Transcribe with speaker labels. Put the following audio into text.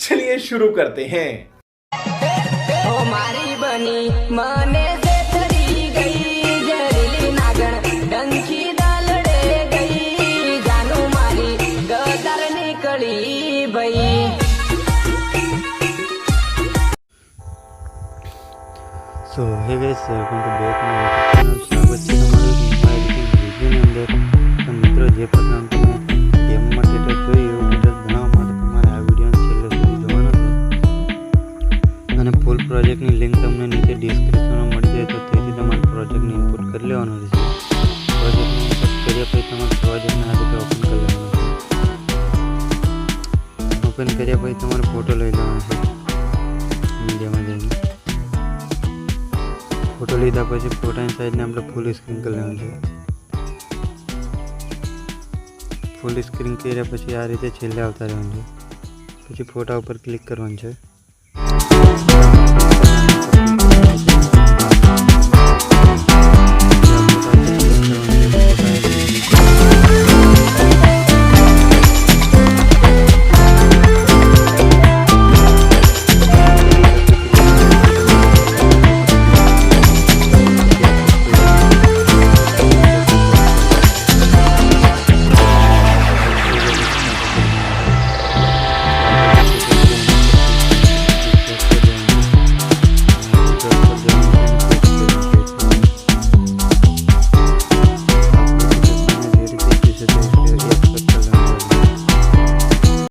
Speaker 1: चलिए शुरू करते हैं।
Speaker 2: ओ मारी बनी मने से थरी गई जहरीली नागण डंकी दालड़े गई जानू मारी गदर निकली भई।
Speaker 3: So hey guys, welcome to back my channel. स्वागत છે તમારું વીડિયોની અંદર। તો મિત્રો, જે પ્રકારનું તમે ગેમમાં ટેટર જોયું એ ટેટર બનાવવા માટે તમારે આ વિડીયોને છેલ્લે સુધી જોવાનો છે અને ફૂલ પ્રોજેક્ટની લિંક તમને નીચે ડિસ્ક્રિપ્શનમાં મળી જાય, તો તેથી તમારે પ્રોજેક્ટને ઇનપુટ કરી લેવાનો રહેશે। પ્રોજેક્ટને ઇનપુટ કર્યા પછી તમારે પ્રોજેક્ટને આ રીતે ઓપન કરી લેવાનો છે। ઓપન કર્યા પછી તમારે ફોટો લઈ લેવાનો છે। મીડિયામાં જઈને ફોટો લીધા પછી ફોટાની સાઈડને આપણે ફૂલ સ્ક્રીન કરી લેવાનું છે। ફૂલ સ્ક્રીન કર્યા પછી આ રીતે છેલ્લે આવતા રહેવાનું છે। પછી ફોટા ઉપર ક્લિક કરવાનું છે।